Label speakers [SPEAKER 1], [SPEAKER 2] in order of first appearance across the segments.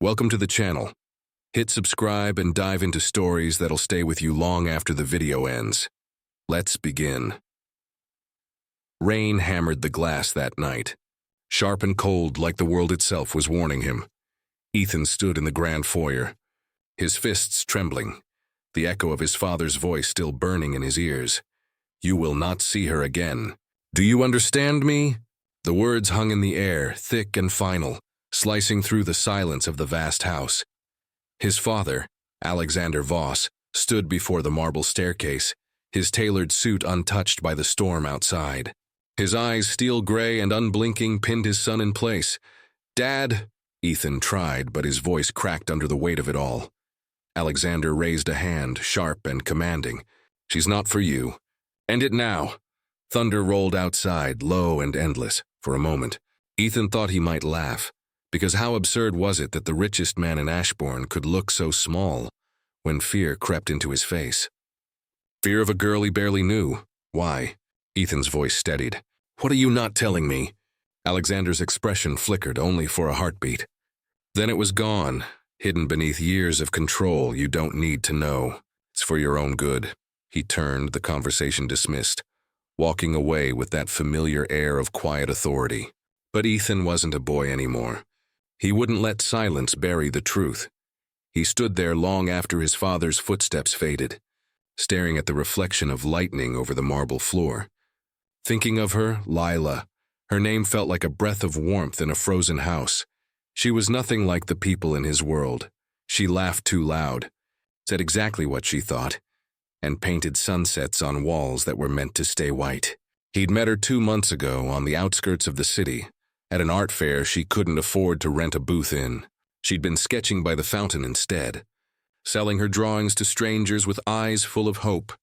[SPEAKER 1] Welcome to the channel. Hit subscribe and dive into stories that'll stay with you long after the video ends. Let's begin. Rain hammered the glass that night, sharp and cold like the world itself was warning him. Ethan stood in the grand foyer, his fists trembling, the echo of his father's voice still burning in his ears. "You will not see her again. Do you understand me?" The words hung in the air, thick and final, slicing through the silence of the vast house. His father, Alexander Voss, stood before the marble staircase, his tailored suit untouched by the storm outside. His eyes, steel gray and unblinking, pinned his son in place. "Dad," Ethan tried, but his voice cracked under the weight of it all. Alexander raised a hand, sharp and commanding. "She's not for you. End it now." Thunder rolled outside, low and endless. For a moment, Ethan thought he might laugh, because how absurd was it that the richest man in Ashbourne could look so small when fear crept into his face. Fear of a girl he barely knew. Why? Ethan's voice steadied. "What are you not telling me?" Alexander's expression flickered only for a heartbeat. Then it was gone, hidden beneath years of control you don't need to know. "It's for your own good." He turned, the conversation dismissed, walking away with that familiar air of quiet authority. But Ethan wasn't a boy anymore. He wouldn't let silence bury the truth. He stood there long after his father's footsteps faded, staring at the reflection of lightning over the marble floor. Thinking of her, Lila, her name felt like a breath of warmth in a frozen house. She was nothing like the people in his world. She laughed too loud, said exactly what she thought, and painted sunsets on walls that were meant to stay white. He'd met her 2 months ago on the outskirts of the city, at an art fair she couldn't afford to rent a booth in. She'd been sketching by the fountain instead, selling her drawings to strangers with eyes full of hope.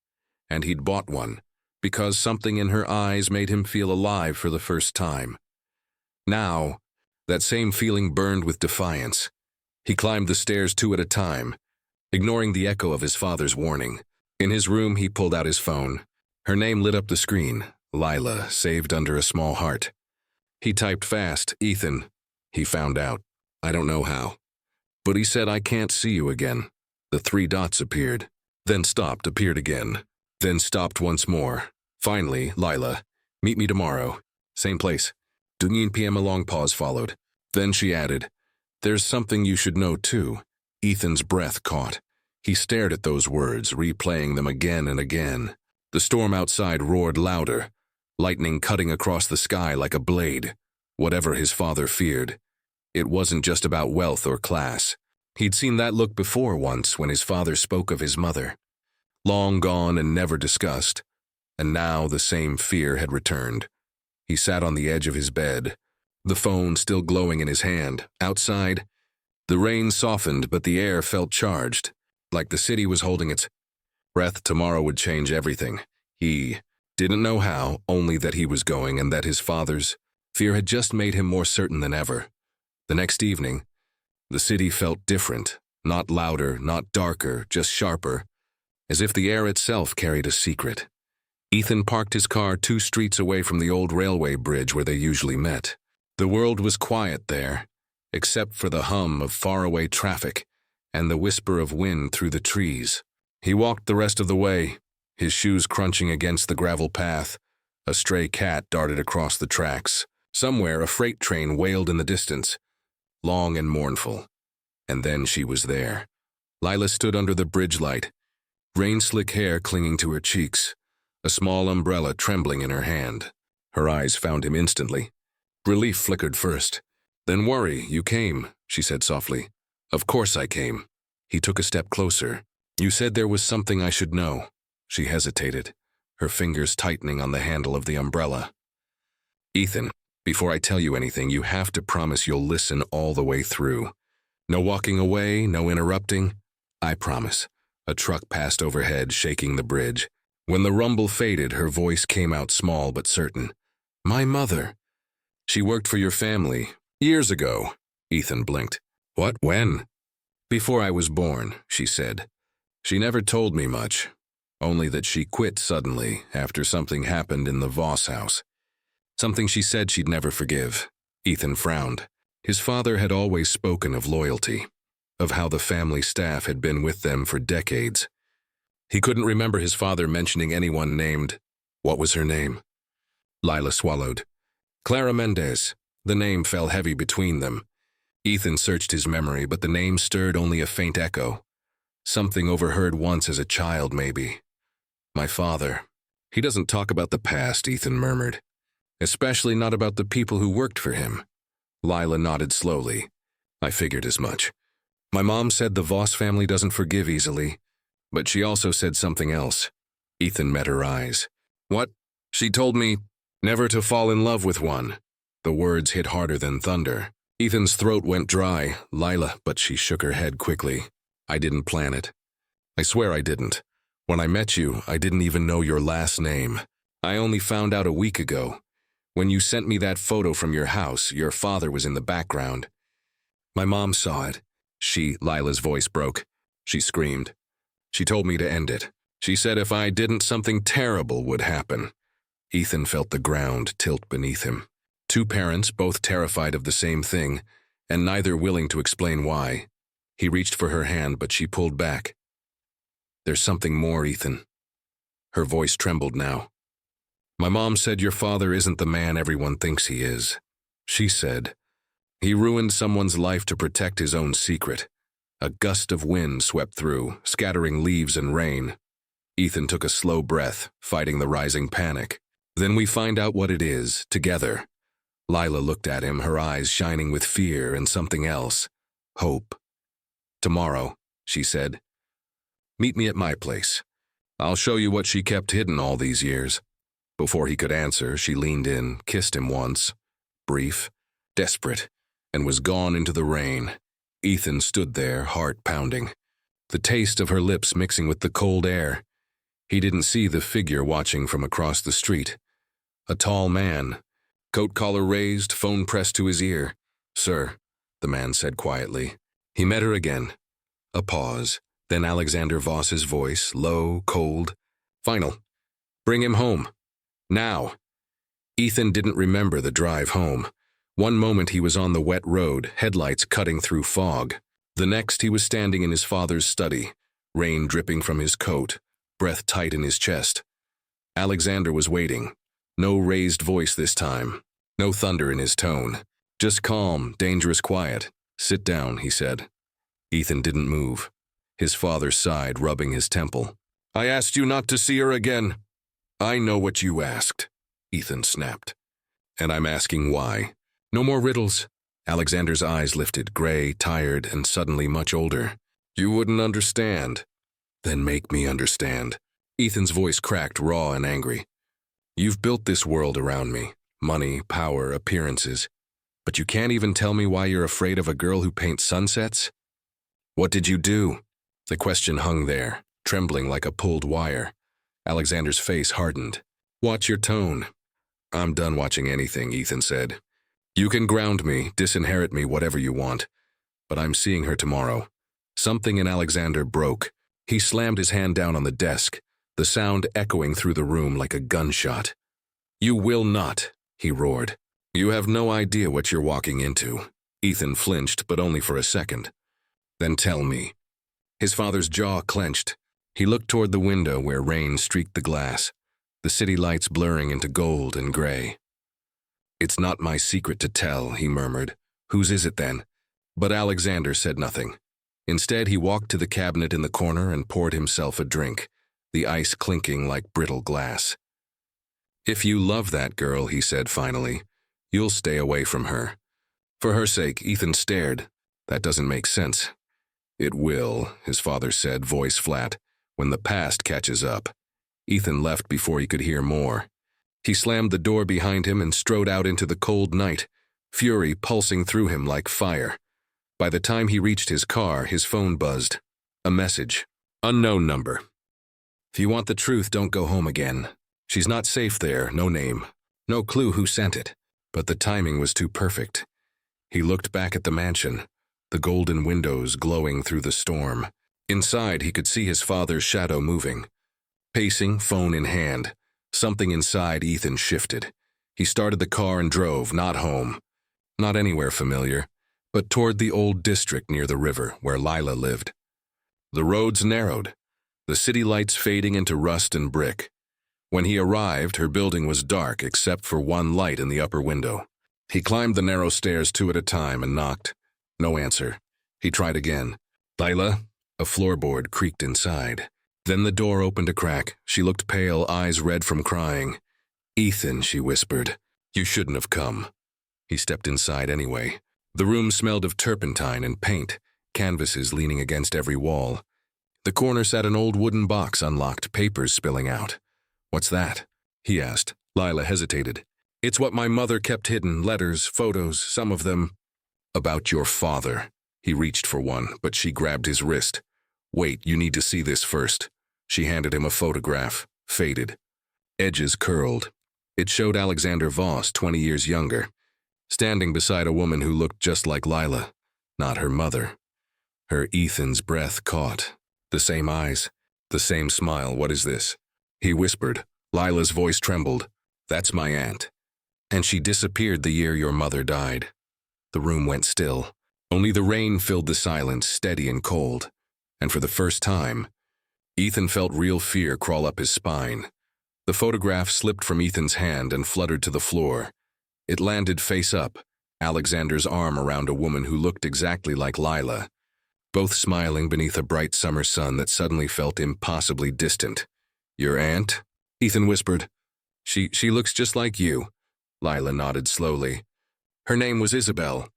[SPEAKER 1] And he'd bought one, because something in her eyes made him feel alive for the first time. Now, that same feeling burned with defiance. He climbed the stairs 2 at a time, ignoring the echo of his father's warning. In his room, he pulled out his phone. Her name lit up the screen, Lila, saved under a small heart. He typed fast, "Ethan." He found out. "I don't know how. But he said, I can't see you again." The 3 dots appeared, then stopped, appeared again, then stopped once more. Finally, "Lila, meet me tomorrow. Same place." 2 p.m. A long pause followed. Then she added, "There's something you should know too." Ethan's breath caught. He stared at those words, replaying them again and again. The storm outside roared louder, lightning cutting across the sky like a blade. Whatever his father feared, it wasn't just about wealth or class. He'd seen that look before once when his father spoke of his mother. Long gone and never discussed, and now the same fear had returned. He sat on the edge of his bed, the phone still glowing in his hand. Outside, the rain softened, but the air felt charged, like the city was holding its breath. Tomorrow would change everything. He didn't know how, only that he was going and that his father's fear had just made him more certain than ever. The next evening, the city felt different, not louder, not darker, just sharper, as if the air itself carried a secret. Ethan parked his car 2 streets away from the old railway bridge where they usually met. The world was quiet there, except for the hum of faraway traffic and the whisper of wind through the trees. He walked the rest of the way, his shoes crunching against the gravel path. A stray cat darted across the tracks. Somewhere a freight train wailed in the distance, long and mournful. And then she was there. Lila stood under the bridge light, rain-slick hair clinging to her cheeks, a small umbrella trembling in her hand. Her eyes found him instantly. Relief flickered first. "Then worry, you came," she said softly. "Of course I came." He took a step closer. "You said there was something I should know." She hesitated, her fingers tightening on the handle of the umbrella. "Ethan, before I tell you anything, you have to promise you'll listen all the way through. No walking away, no interrupting." "I promise." A truck passed overhead, shaking the bridge. When the rumble faded, her voice came out small but certain. "My mother. She worked for your family. Years ago." Ethan blinked. "What? When?" "Before I was born," she said. "She never told me much, only that she quit suddenly after something happened in the Voss house. Something she said she'd never forgive." Ethan frowned. His father had always spoken of loyalty, of how the family staff had been with them for decades. He couldn't remember his father mentioning anyone named— What was her name? Lila swallowed. Clara Mendez. The name fell heavy between them. Ethan searched his memory, but the name stirred only a faint echo. Something overheard once as a child, maybe. My father. He doesn't talk about the past, Ethan murmured. Especially not about the people who worked for him. Lila nodded slowly. I figured as much. My mom said the Voss family doesn't forgive easily, but she also said something else. Ethan met her eyes. What? She told me never to fall in love with one. The words hit harder than thunder. Ethan's throat went dry. Lila, but she shook her head quickly. I didn't plan it. I swear I didn't. When I met you, I didn't even know your last name. I only found out a week ago. When you sent me that photo from your house, your father was in the background. My mom saw it. Lila's voice broke. She screamed. She told me to end it. She said if I didn't, something terrible would happen. Ethan felt the ground tilt beneath him. Two parents, both terrified of the same thing, and neither willing to explain why. He reached for her hand, but she pulled back. There's something more, Ethan. Her voice trembled now. My mom said your father isn't the man everyone thinks he is. She said he ruined someone's life to protect his own secret. A gust of wind swept through, scattering leaves and rain. Ethan took a slow breath, fighting the rising panic. Then we find out what it is, together. Lila looked at him, her eyes shining with fear and something else. Hope. Tomorrow, she said. Meet me at my place. I'll show you what she kept hidden all these years. Before he could answer, she leaned in, kissed him once. Brief, desperate, and was gone into the rain. Ethan stood there, heart pounding. The taste of her lips mixing with the cold air. He didn't see the figure watching from across the street. A tall man, coat collar raised, phone pressed to his ear. Sir, the man said quietly. He met her again. A pause, then Alexander Voss's voice, low, cold. Final. Bring him home. Now. Ethan didn't remember the drive home. One moment he was on the wet road, headlights cutting through fog. The next he was standing in his father's study, rain dripping from his coat, breath tight in his chest. Alexander was waiting. No raised voice this time. No thunder in his tone. Just calm, dangerous quiet. Sit down, he said. Ethan didn't move. His father sighed, rubbing his temple. I asked you not to see her again. I know what you asked, Ethan snapped. And I'm asking why. No more riddles. Alexander's eyes lifted, gray, tired, and suddenly much older. You wouldn't understand. Then make me understand. Ethan's voice cracked, raw and angry. You've built this world around me. Money, power, appearances. But you can't even tell me why you're afraid of a girl who paints sunsets? What did you do? The question hung there, trembling like a pulled wire. Alexander's face hardened. Watch your tone. I'm done watching anything, Ethan said. You can ground me, disinherit me, whatever you want. But I'm seeing her tomorrow. Something in Alexander broke. He slammed his hand down on the desk, the sound echoing through the room like a gunshot. You will not, he roared. You have no idea what you're walking into. Ethan flinched, but only for a second. Then tell me. His father's jaw clenched. He looked toward the window where rain streaked the glass, the city lights blurring into gold and gray. It's not my secret to tell, he murmured. Whose is it then? But Alexander said nothing. Instead, he walked to the cabinet in the corner and poured himself a drink, the ice clinking like brittle glass. If you love that girl, he said finally, you'll stay away from her. For her sake, Ethan stared. That doesn't make sense. It will, his father said, voice flat, when the past catches up. Ethan left before he could hear more. He slammed the door behind him and strode out into the cold night, fury pulsing through him like fire. By the time he reached his car, his phone buzzed. A message. Unknown number. If you want the truth, don't go home again. She's not safe there, no name. No clue who sent it. But the timing was too perfect. He looked back at the mansion, the golden windows glowing through the storm. Inside, he could see his father's shadow moving. Pacing, phone in hand. Something inside Ethan shifted. He started the car and drove, not home. Not anywhere familiar. but toward the old district near the river where Lila lived. The roads narrowed, the city lights fading into rust and brick. When he arrived, her building was dark except for one light in the upper window. He climbed the narrow stairs 2 at a time and knocked. No answer. He tried again. "Lila?" A floorboard creaked inside. Then the door opened a crack. She looked pale, eyes red from crying. "Ethan," she whispered. "You shouldn't have come." He stepped inside anyway. The room smelled of turpentine and paint, canvases leaning against every wall. The corner sat an old wooden box unlocked, papers spilling out. "What's that?" he asked. Lila hesitated. "It's what my mother kept hidden, letters, photos, some of them." "About your father." He reached for one, but she grabbed his wrist. "Wait, you need to see this first." She handed him a photograph, faded. Edges curled. It showed Alexander Voss, 20 years younger, standing beside a woman who looked just like Lila, not her mother. Her Ethan's breath caught. The same eyes, the same smile. "What is this?" he whispered. Lila's voice trembled. "That's my aunt. And she disappeared the year your mother died." The room went still. Only the rain filled the silence, steady and cold. And for the first time, Ethan felt real fear crawl up his spine. The photograph slipped from Ethan's hand and fluttered to the floor. It landed face up, Alexander's arm around a woman who looked exactly like Lila, both smiling beneath a bright summer sun that suddenly felt impossibly distant. "Your aunt?" Ethan whispered. She looks just like you." Lila nodded slowly. "Her name was Isabel,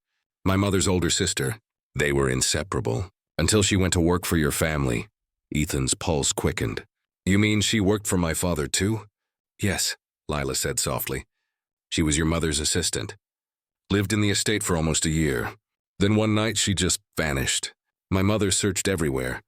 [SPEAKER 1] my mother's older sister. They were inseparable, until she went to work for your family." Ethan's pulse quickened. "You mean she worked for my father too?" "Yes," Lila said softly. "She was your mother's assistant. Lived in the estate for almost a year. Then one night she just vanished. My mother searched everywhere.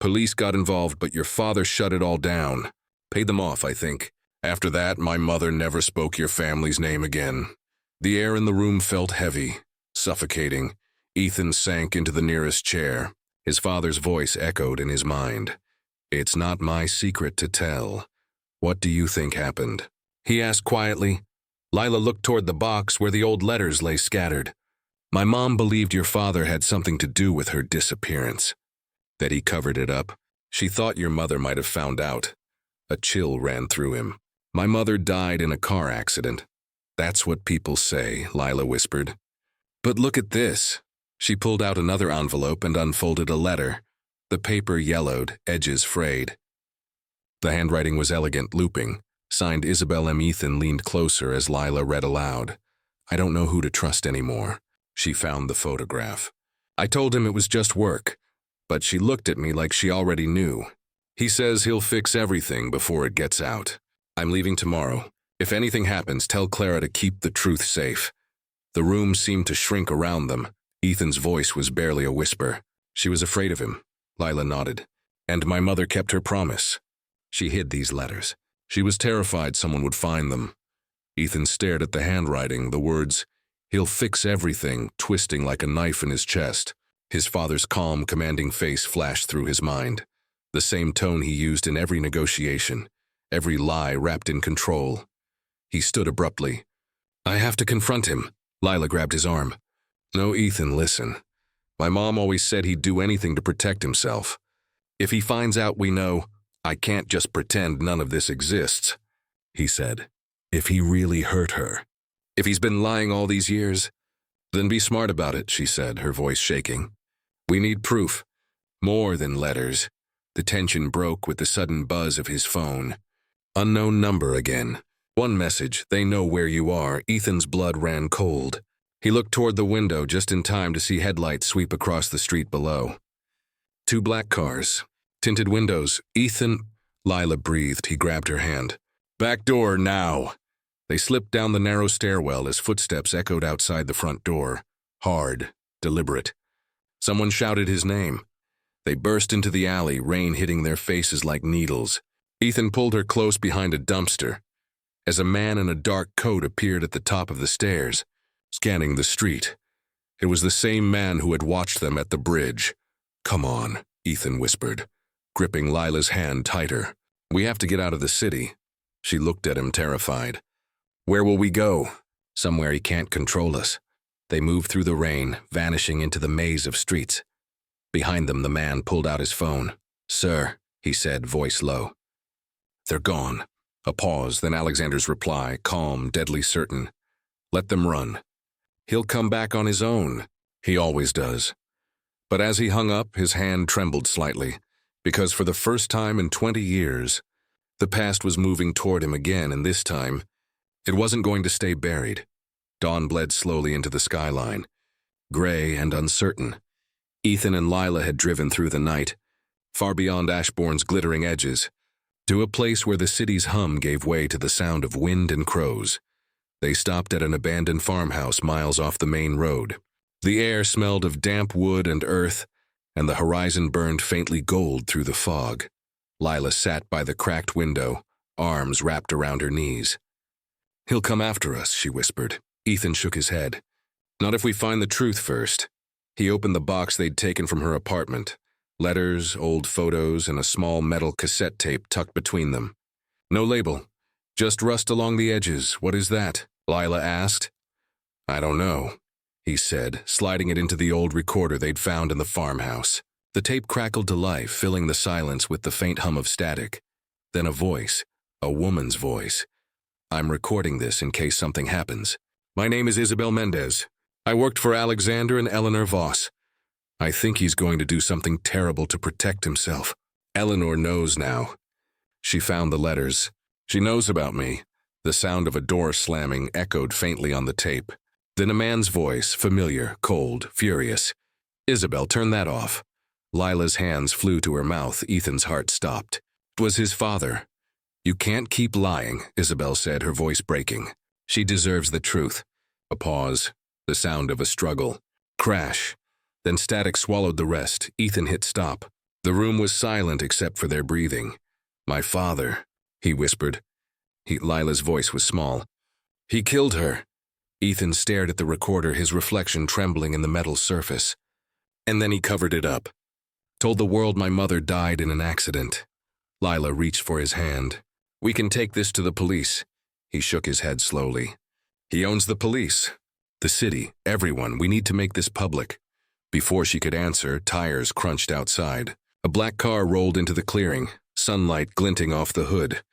[SPEAKER 1] Police got involved, but your father shut it all down. Paid them off, I think. After that, my mother never spoke your family's name again." The air in the room felt heavy, suffocating. Ethan sank into the nearest chair. His father's voice echoed in his mind. "It's not my secret to tell. What do you think happened?" he asked quietly. Lila looked toward the box where the old letters lay scattered. "My mom believed your father had something to do with her disappearance. That he covered it up. She thought your mother might have found out." A chill ran through him. "My mother died in a car accident." "That's what people say," Lila whispered. "But look at this." She pulled out another envelope and unfolded a letter. The paper yellowed, edges frayed. The handwriting was elegant, looping. Signed Isabel M. Ethan leaned closer as Lila read aloud. "I don't know who to trust anymore." She found the photograph. "I told him it was just work, but she looked at me like she already knew. He says he'll fix everything before it gets out. I'm leaving tomorrow. If anything happens, tell Clara to keep the truth safe." The room seemed to shrink around them. Ethan's voice was barely a whisper. "She was afraid of him." Lila nodded. "And my mother kept her promise. She hid these letters. She was terrified someone would find them." Ethan stared at the handwriting, the words, "He'll fix everything," twisting like a knife in his chest. His father's calm, commanding face flashed through his mind. The same tone he used in every negotiation, every lie wrapped in control. He stood abruptly. "I have to confront him." Lila grabbed his arm. "No, Ethan, listen. My mom always said he'd do anything to protect himself. If he finds out we know, I can't just pretend none of this exists," he said. "If he really hurt her. If he's been lying all these years, then be smart about it," she said, her voice shaking. "We need proof. More than letters." The tension broke with the sudden buzz of his phone. Unknown number again. One message, "They know where you are." Ethan's blood ran cold. He looked toward the window just in time to see headlights sweep across the street below. 2 black cars. Tinted windows. "Ethan," Lila breathed. He grabbed her hand. "Back door, now." They slipped down the narrow stairwell as footsteps echoed outside the front door. Hard, deliberate. Someone shouted his name. They burst into the alley, rain hitting their faces like needles. Ethan pulled her close behind a dumpster as a man in a dark coat appeared at the top of the stairs, scanning the street. It was the same man who had watched them at the bridge. "Come on," Ethan whispered, gripping Lila's hand tighter. "We have to get out of the city." She looked at him, terrified. "Where will we go?" "Somewhere he can't control us. They moved through the rain, vanishing into the maze of streets. Behind them, the man pulled out his phone. "Sir," he said, voice low. "They're gone." A pause, then Alexander's reply, calm, deadly certain. "Let them run. He'll come back on his own. He always does." But as he hung up, his hand trembled slightly, because for the first time in 20 years, the past was moving toward him again, and this time, it wasn't going to stay buried. Dawn bled slowly into the skyline, gray and uncertain. Ethan and Lila had driven through the night, far beyond Ashbourne's glittering edges, to a place where the city's hum gave way to the sound of wind and crows. They stopped at an abandoned farmhouse miles off the main road. The air smelled of damp wood and earth, and the horizon burned faintly gold through the fog. Lila sat by the cracked window, arms wrapped around her knees. "He'll come after us," she whispered. Ethan shook his head. "Not if we find the truth first." He opened the box they'd taken from her apartment. Letters, old photos, and a small metal cassette tape tucked between them. "No label. Just rust along the edges. What is that?" Lila asked. "I don't know," he said, sliding it into the old recorder they'd found in the farmhouse. The tape crackled to life, filling the silence with the faint hum of static. Then a voice, a woman's voice. "I'm recording this in case something happens. My name is Isabel Mendez. I worked for Alexander and Eleanor Voss. I think he's going to do something terrible to protect himself. Eleanor knows now. She found the letters. She knows about me." The sound of a door slamming echoed faintly on the tape. Then a man's voice, familiar, cold, furious. "Isabel, turn that off." Lila's hands flew to her mouth. Ethan's heart stopped. It was his father. "You can't keep lying," Isabel said, her voice breaking. "She deserves the truth." A pause, the sound of a struggle. Crash. Then static swallowed the rest. Ethan hit stop. The room was silent except for their breathing. "My father," he whispered. Lila's voice was small. "He killed her." Ethan stared at the recorder, his reflection trembling in the metal surface. "And then he covered it up. Told the world my mother died in an accident." Lila reached for his hand. "We can take this to the police." He shook his head slowly. "He owns the police. The city, everyone. We need to make this public." Before she could answer, tires crunched outside. A black car rolled into the clearing, sunlight glinting off the hood.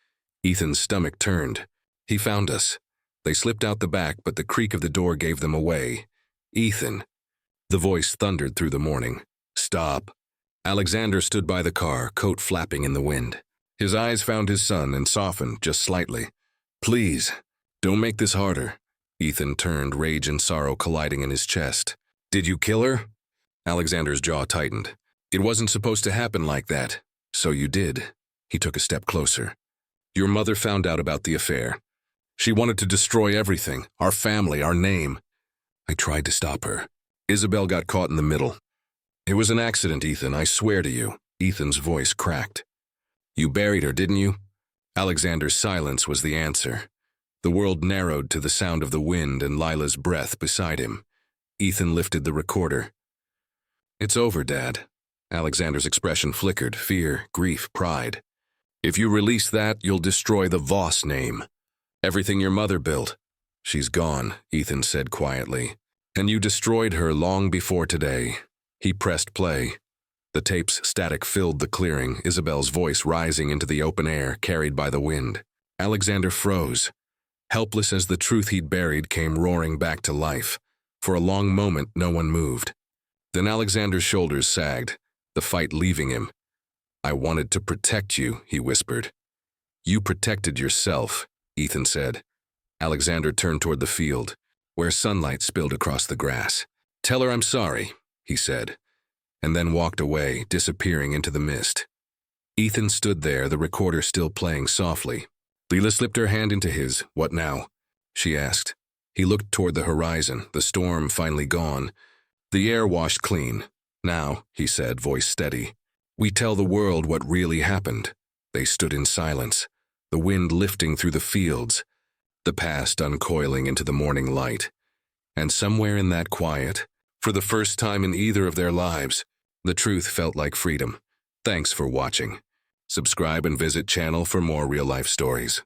[SPEAKER 1] Ethan's stomach turned. "He found us." They slipped out the back, but the creak of the door gave them away. "Ethan." The voice thundered through the morning. "Stop." Alexander stood by the car, coat flapping in the wind. His eyes found his son and softened just slightly. "Please, don't make this harder." Ethan turned, rage and sorrow colliding in his chest. "Did you kill her?" Alexander's jaw tightened. "It wasn't supposed to happen like that." "So you did." He took a step closer. "Your mother found out about the affair. She wanted to destroy everything, our family, our name. I tried to stop her. Isabel got caught in the middle. It was an accident, Ethan, I swear to you." Ethan's voice cracked. "You buried her, didn't you?" Alexander's silence was the answer. The world narrowed to the sound of the wind and Lila's breath beside him. Ethan lifted the recorder. "It's over, Dad." Alexander's expression flickered, fear, grief, pride. "If you release that, you'll destroy the Voss name. Everything your mother built." "She's gone," Ethan said quietly. "And you destroyed her long before today." He pressed play. The tape's static filled the clearing, Isabel's voice rising into the open air, carried by the wind. Alexander froze. Helpless as the truth he'd buried came roaring back to life. For a long moment, no one moved. Then Alexander's shoulders sagged, the fight leaving him. "I wanted to protect you," he whispered. "You protected yourself," Ethan said. Alexander turned toward the field, where sunlight spilled across the grass. "Tell her I'm sorry," he said, and then walked away, disappearing into the mist. Ethan stood there, the recorder still playing softly. Lila slipped her hand into his. "What now?" she asked. He looked toward the horizon, the storm finally gone. The air washed clean. "Now," he said, voice steady, "we tell the world what really happened." They stood in silence, the wind lifting through the fields, the past uncoiling into the morning light. And somewhere in that quiet, for the first time in either of their lives, the truth felt like freedom. Thanks for watching. Subscribe and visit channel for more real-life stories.